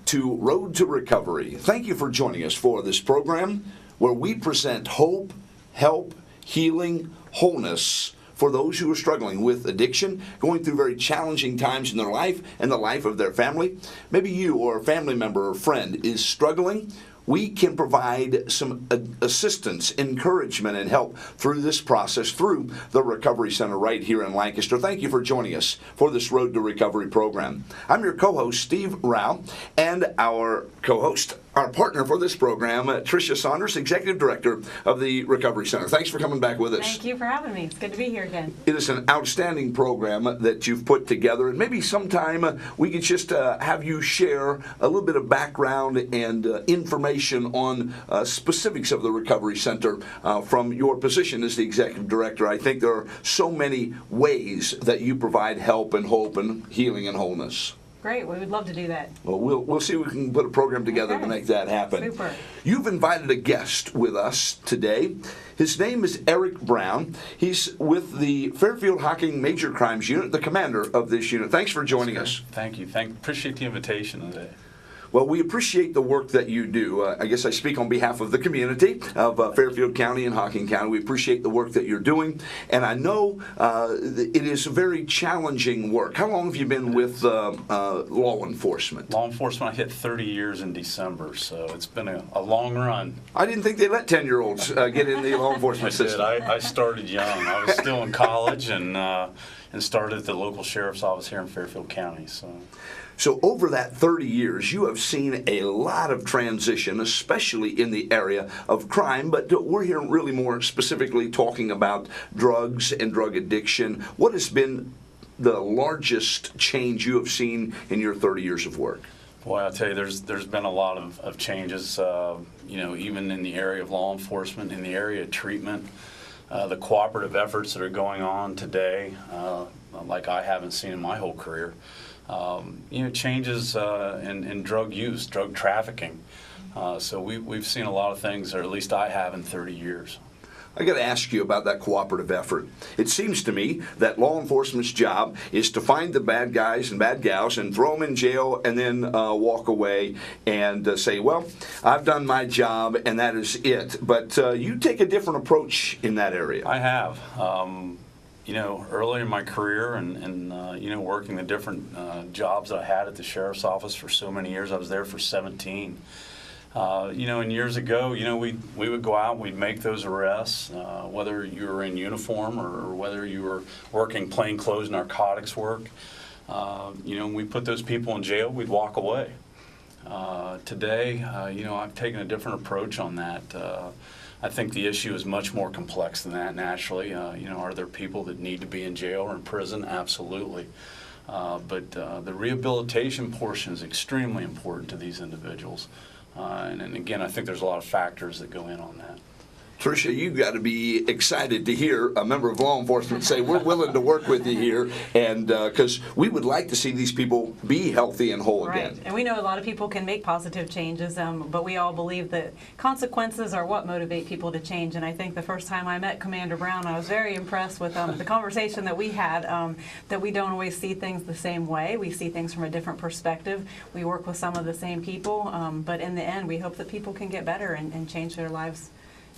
to Road to Recovery. Thank you for joining us for this program where we present hope, help, healing, wholeness for those who are struggling with addiction, going through very challenging times in their life and the life of their family. Maybe you or a family member or friend is struggling. We can provide some assistance, encouragement, and help through this process through the Recovery Center right here in Lancaster. Thank you for joining us for this Road to Recovery program. I'm your co-host, Steve Rauch, and our co-host, our partner for this program, Trisha Saunders, Executive Director of the Recovery Center. Thanks for coming back with us. Thank you for having me. It's good to be here again. It is an outstanding program that you've put together, and maybe sometime we could just have you share a little bit of background and information on specifics of the Recovery Center from your position as the Executive Director. I think there are so many ways that you provide help and hope and healing and wholeness. Great. We would love to do that. Well, we'll see if we can put a program together to make that happen. Super. You've invited a guest with us today. His name is Eric Brown. He's with the Fairfield Hocking Major Crimes Unit, the commander of this unit. Thanks for joining us. Thank you. Appreciate the invitation today. Well, we appreciate the work that you do. I guess I speak on behalf of the community of Fairfield County and Hocking County. We appreciate the work that you're doing, and I know it is very challenging work. How long have you been with law enforcement? Law enforcement, I hit 30 years in December, so it's been a long run. I didn't think they let 10-year-olds get in the law enforcement system. I started young. I was still in college and started at the local sheriff's office here in Fairfield County. So over that 30 years, you have seen a lot of transition, especially in the area of crime, but we're here really more specifically talking about drugs and drug addiction. What has been the largest change you have seen in your 30 years of work? Boy, I'll tell you, there's been a lot of changes, even in the area of law enforcement, in the area of treatment, the cooperative efforts that are going on today, like I haven't seen in my whole career. Changes in drug use, drug trafficking. So we've seen a lot of things, or at least I have, in 30 years. I got to ask you about that cooperative effort. It seems to me that law enforcement's job is to find the bad guys and bad gals and throw them in jail and then walk away and say, well, I've done my job and that is it. But you take a different approach in that area. I have. Early in my career and working the different jobs that I had at the sheriff's office for so many years, I was there for 17. And years ago, we would go out and we'd make those arrests, whether you were in uniform or whether you were working plainclothes narcotics work. We put those people in jail, we'd walk away. Today, I've taken a different approach on that. I think the issue is much more complex than that, naturally. Are there people that need to be in jail or in prison? Absolutely. But the rehabilitation portion is extremely important to these individuals. And again, I think there's a lot of factors that go in on that. Trisha, you've got to be excited to hear a member of law enforcement say, we're willing to work with you here, and because we would like to see these people be healthy and whole again. Right, and we know a lot of people can make positive changes, but we all believe that consequences are what motivate people to change, and I think the first time I met Commander Brown, I was very impressed with the conversation that we had, that we don't always see things the same way. We see things from a different perspective. We work with some of the same people, but in the end, we hope that people can get better and change their lives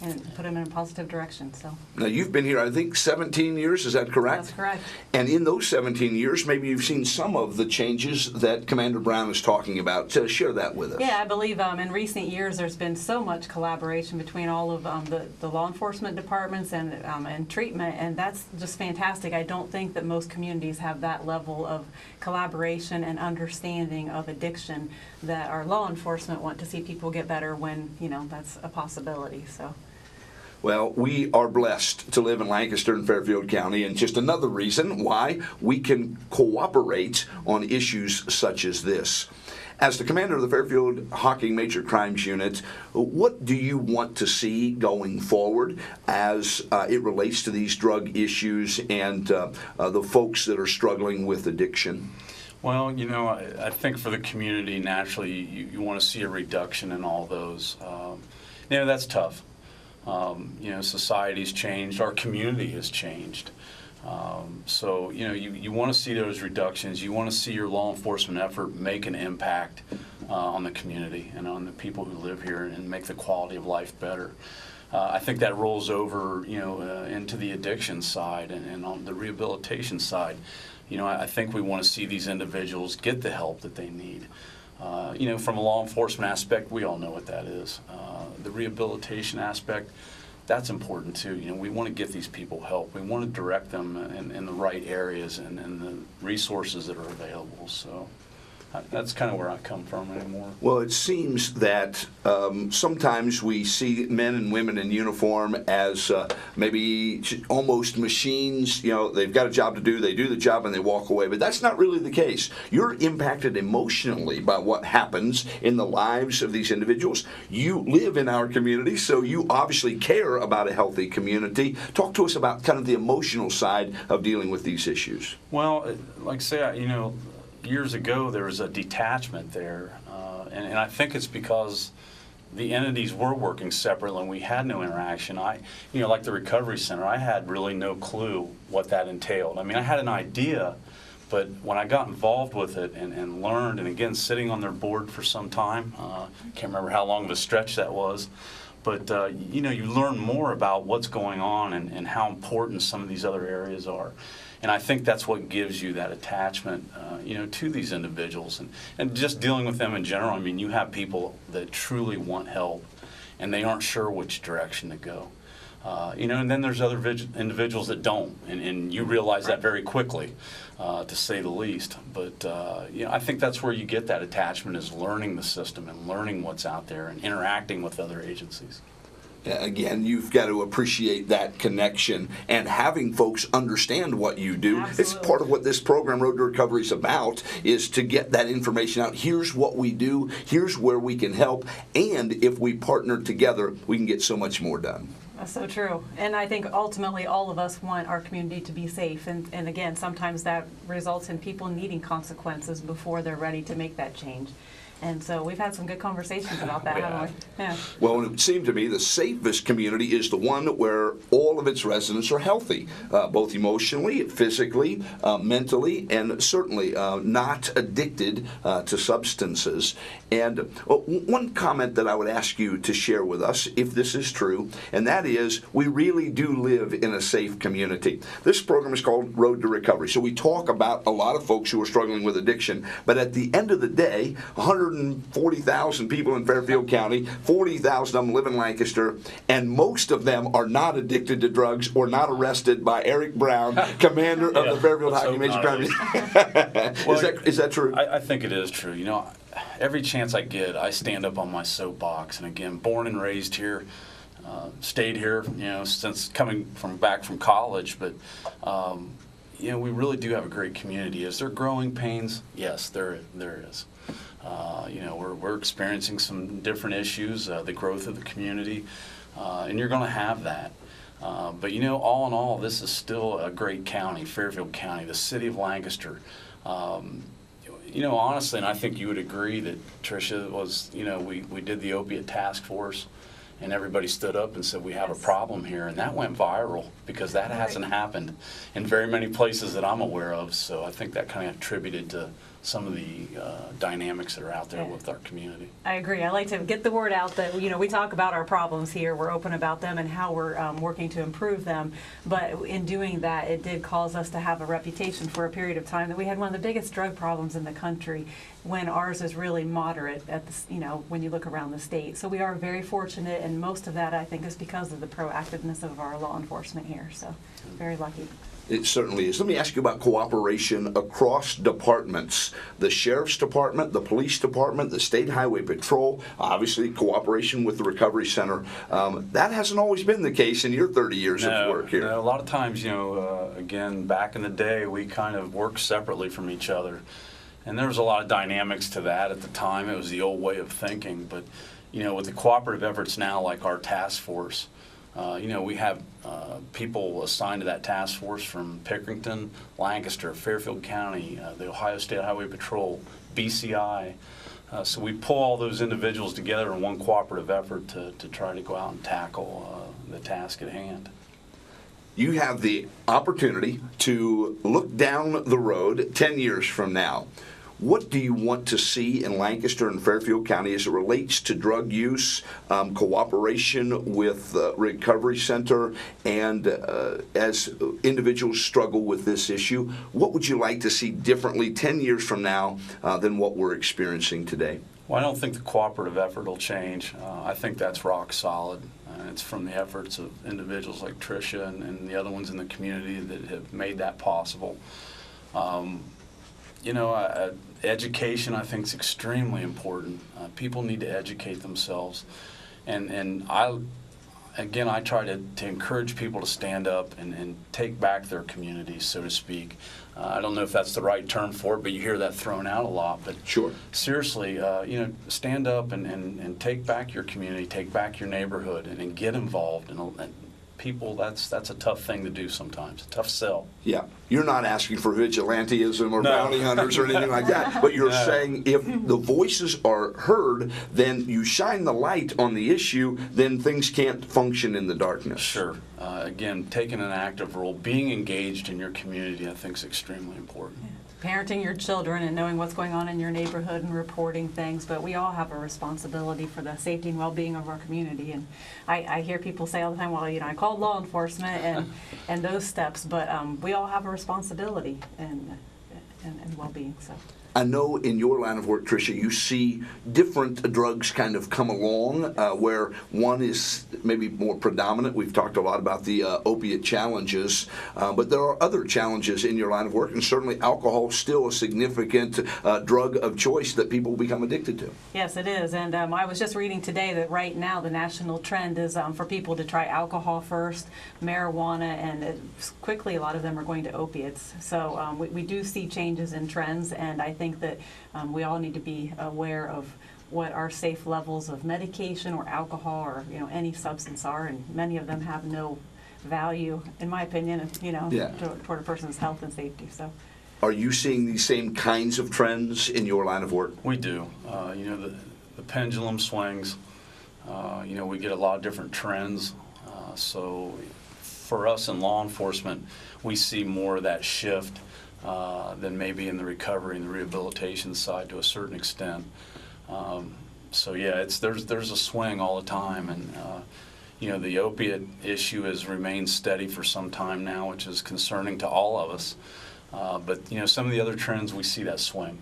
and put them in a positive direction. So now you've been here, I think, 17 years. Is that correct? That's correct. And in those 17 years, maybe you've seen some of the changes that Commander Brown is talking about. So share that with us. Yeah, I believe in recent years there's been so much collaboration between all of the law enforcement departments and treatment, and that's just fantastic. I don't think that most communities have that level of collaboration and understanding of addiction that our law enforcement want to see people get better when that's a possibility. So. Well, we are blessed to live in Lancaster and Fairfield County, and just another reason why we can cooperate on issues such as this. As the commander of the Fairfield Hocking Major Crimes Unit, what do you want to see going forward as it relates to these drug issues and the folks that are struggling with addiction? Well, I think for the community, naturally, you want to see a reduction in all those. That's tough. Society's changed, our community has changed. So, you want to see those reductions. You want to see your law enforcement effort make an impact on the community and on the people who live here and make the quality of life better. I think that rolls over, into the addiction side and on the rehabilitation side. I think we want to see these individuals get the help that they need. From a law enforcement aspect, we all know what that is. The rehabilitation aspect, that's important too. We want to get these people help. We want to direct them in the right areas and the resources that are available. So that's kind of where I come from anymore. Well, it seems that sometimes we see men and women in uniform as maybe almost machines. They've got a job to do, they do the job and they walk away. But that's not really the case. You're impacted emotionally by what happens in the lives of these individuals. You live in our community, so you obviously care about a healthy community. Talk to us about kind of the emotional side of dealing with these issues. Well, like I say, years ago there was a detachment there, and I think it's because the entities were working separately and we had no interaction. Like the recovery center, I had really no clue what that entailed. I mean, I had an idea, but when I got involved with it and learned, and again, sitting on their board for some time, can't remember how long of a stretch that was, but you learn more about what's going on and how important some of these other areas are. And I think that's what gives you that attachment, to these individuals. And just dealing with them in general, I mean, you have people that truly want help, and they aren't sure which direction to go. And then there's other individuals that don't, and you realize that very quickly, to say the least. But, I think that's where you get that attachment, is learning the system and learning what's out there and interacting with other agencies. Again, you've got to appreciate that connection and having folks understand what you do. Absolutely. It's part of what this program, Road to Recovery, is about, is to get that information out. Here's what we do. Here's where we can help. And if we partner together, we can get so much more done. That's so true. And I think ultimately all of us want our community to be safe. And again, sometimes that results in people needing consequences before they're ready to make that change. And so we've had some good conversations about that, haven't we? Yeah. Well, it seemed to me the safest community is the one where all of its residents are healthy, both emotionally, physically, mentally, and certainly not addicted to substances. And one comment that I would ask you to share with us, if this is true, and that is, we really do live in a safe community. This program is called Road to Recovery. So we talk about a lot of folks who are struggling with addiction, but at the end of the day, 140,000 people in Fairfield County, 40,000 of them live in Lancaster, and most of them are not addicted to drugs or not arrested by Eric Brown, commander of the Fairfield Hockey Major Crime. Is that true? I think it is true. Every chance I get, I stand up on my soapbox. And again, born and raised here, stayed here, since coming back from college. But we really do have a great community. Is there growing pains? Yes, there is. We're experiencing some different issues, the growth of the community, and you're going to have that. But all in all, this is still a great county, Fairfield County, the city of Lancaster. Honestly, and I think you would agree that Trisha was, we did the opiate task force, and everybody stood up and said, we have a problem here, and that went viral because that hasn't happened in very many places that I'm aware of. So I think that kind of attributed to some of the dynamics that are out there with our community. I agree. I like to get the word out that, we talk about our problems here. We're open about them and how we're working to improve them. But in doing that, it did cause us to have a reputation for a period of time that we had one of the biggest drug problems in the country, when ours is really moderate at the, when you look around the state. So we are very fortunate, and most of that, I think, is because of the proactiveness of our law enforcement here. So very lucky. It certainly is. Let me ask you about cooperation across departments. The Sheriff's Department, the Police Department, the State Highway Patrol, obviously cooperation with the Recovery Center. That hasn't always been the case in your 30 years of work here. No, a lot of times, again, back in the day, we kind of worked separately from each other. And there was a lot of dynamics to that at the time. It was the old way of thinking. But, with the cooperative efforts now, like our task force, we have people assigned to that task force from Pickerington, Lancaster, Fairfield County, the Ohio State Highway Patrol, BCI. So we pull all those individuals together in one cooperative effort to try to go out and tackle the task at hand. you have the opportunity to look down the road 10 years from now. What do you want to see in Lancaster and Fairfield County as it relates to drug use, cooperation with Recovery Center, and as individuals struggle with this issue? What would you like to see differently 10 years from now than what we're experiencing today? Well, I don't think the cooperative effort will change. I think that's rock solid. It's from the efforts of individuals like Trisha and the other ones in the community that have made that possible. Education, I think, is extremely important. People need to educate themselves. And I try to encourage people to stand up and take back their communities, so to speak. I don't know if that's the right term for it, but you hear that thrown out a lot. But sure. Seriously, stand up and take back your community, take back your neighborhood, and get involved. And people, that's a tough thing to do sometimes, a tough sell. Yeah, you're not asking for vigilantism or bounty hunters or anything like that, but you're saying if the voices are heard, then you shine the light on the issue, then things can't function in the darkness. Sure. Again, taking an active role, being engaged in your community, I think is extremely important. Yeah. Parenting your children and knowing what's going on in your neighborhood and reporting things, but we all have a responsibility for the safety and well-being of our community. And I hear people say all the time, well, I called law enforcement and those steps, but we all have a responsibility and well-being. So. I know in your line of work, Trisha, you see different drugs kind of come along where one is maybe more predominant. We've talked a lot about the opiate challenges, but there are other challenges in your line of work, and certainly alcohol is still a significant drug of choice that people become addicted to. Yes, it is. And I was just reading today that right now the national trend is for people to try alcohol first, marijuana, and quickly a lot of them are going to opiates. So we do see changes in trends, and I think that we all need to be aware of what our safe levels of medication or alcohol or any substance are, and many of them have no value, in my opinion, toward a person's health and safety. So, are you seeing these same kinds of trends in your line of work? We do. The pendulum swings. We get a lot of different trends. So, for us in law enforcement, we see more of that shift than maybe in the recovery and the rehabilitation side to a certain extent. There's a swing all the time, and the opiate issue has remained steady for some time now, which is concerning to all of us. But some of the other trends, we see that swing.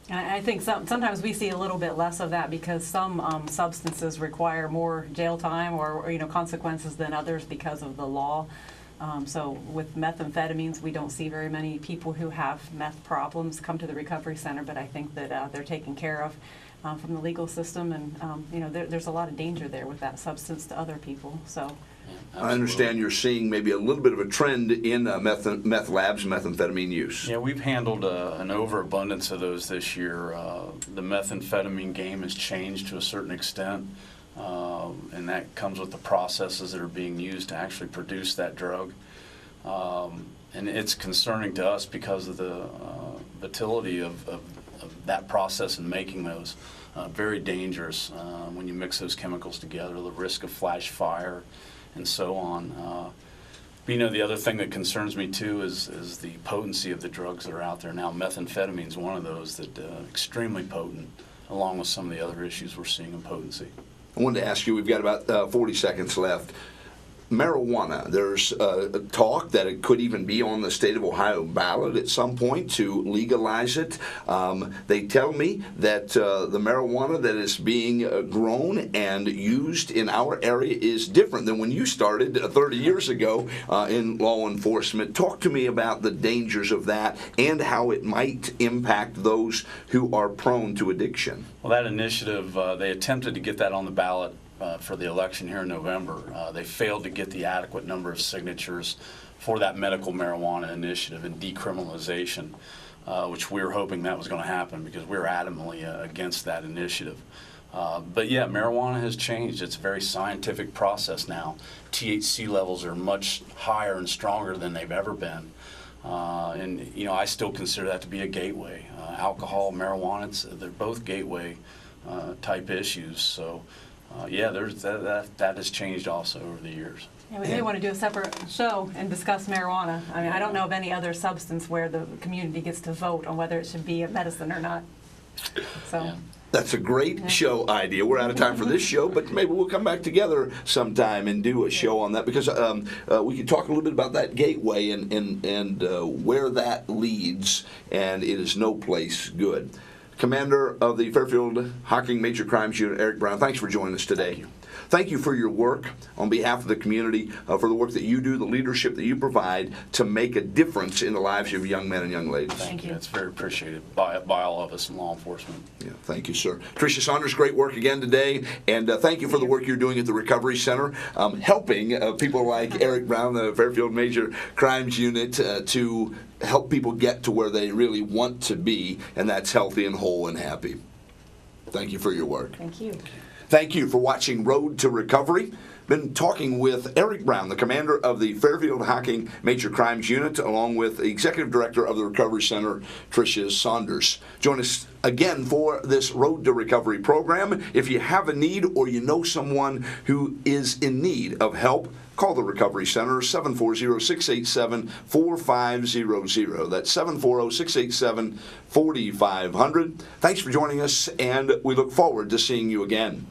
And I think sometimes we see a little bit less of that because some substances require more jail time or consequences than others because of the law. So with methamphetamines, we don't see very many people who have meth problems come to the recovery center, but I think that they're taken care of from the legal system, and there's a lot of danger there with that substance to other people. So. I understand you're seeing maybe a little bit of a trend in meth labs, methamphetamine use. Yeah, we've handled an overabundance of those this year. The methamphetamine game has changed to a certain extent. And that comes with the processes that are being used to actually produce that drug. And it's concerning to us because of the volatility of that process in making those. Very dangerous when you mix those chemicals together, the risk of flash fire and so on. The other thing that concerns me too is the potency of the drugs that are out there now. Methamphetamine is one of those that extremely potent, along with some of the other issues we're seeing in potency. I wanted to ask you, we've got about 40 seconds left. Marijuana, there's talk that it could even be on the state of Ohio ballot at some point to legalize it. They tell me that the marijuana that is being grown and used in our area is different than when you started 30 years ago in law enforcement. Talk to me about the dangers of that and how it might impact those who are prone to addiction. Well, that initiative, they attempted to get that on the ballot for the election here in November. They failed to get the adequate number of signatures for that medical marijuana initiative and decriminalization, which we were hoping that was going to happen because we were adamantly against that initiative. But yeah, marijuana has changed. It's a very scientific process now. THC levels are much higher and stronger than they've ever been. And I still consider that to be a gateway. Alcohol, marijuana, they're both gateway type issues. So. That has changed also over the years. Yeah, we may want to do a separate show and discuss marijuana. I mean, I don't know of any other substance where the community gets to vote on whether it should be a medicine or not. So. Yeah. That's a great show idea. We're out of time for this show, but maybe we'll come back together sometime and do a show on that, because we could talk a little bit about that gateway and where that leads, and it is no place good. Commander of the Fairfield Hocking Major Crimes Unit, Eric Brown, thanks for joining us today. Thank you for your work on behalf of the community, for the work that you do, the leadership that you provide to make a difference in the lives of young men and young ladies. Thank you. It's very appreciated by all of us in law enforcement. Yeah, thank you, sir. Trisha Saunders, great work again today, and thank you for the work you're doing at the Recovery Center, helping people like Eric Brown, the Fairfield Major Crimes Unit, to help people get to where they really want to be, and that's healthy and whole and happy. Thank you for your work. Thank you. Thank you for watching Road to Recovery. Been talking with Eric Brown, the commander of the Fairfield Hocking Major Crimes Unit, along with the executive director of the Recovery Center, Trisha Saunders. Join us again for this Road to Recovery program. If you have a need or you know someone who is in need of help, call the Recovery Center, 740-687-4500. That's 740-687-4500. Thanks for joining us, and we look forward to seeing you again.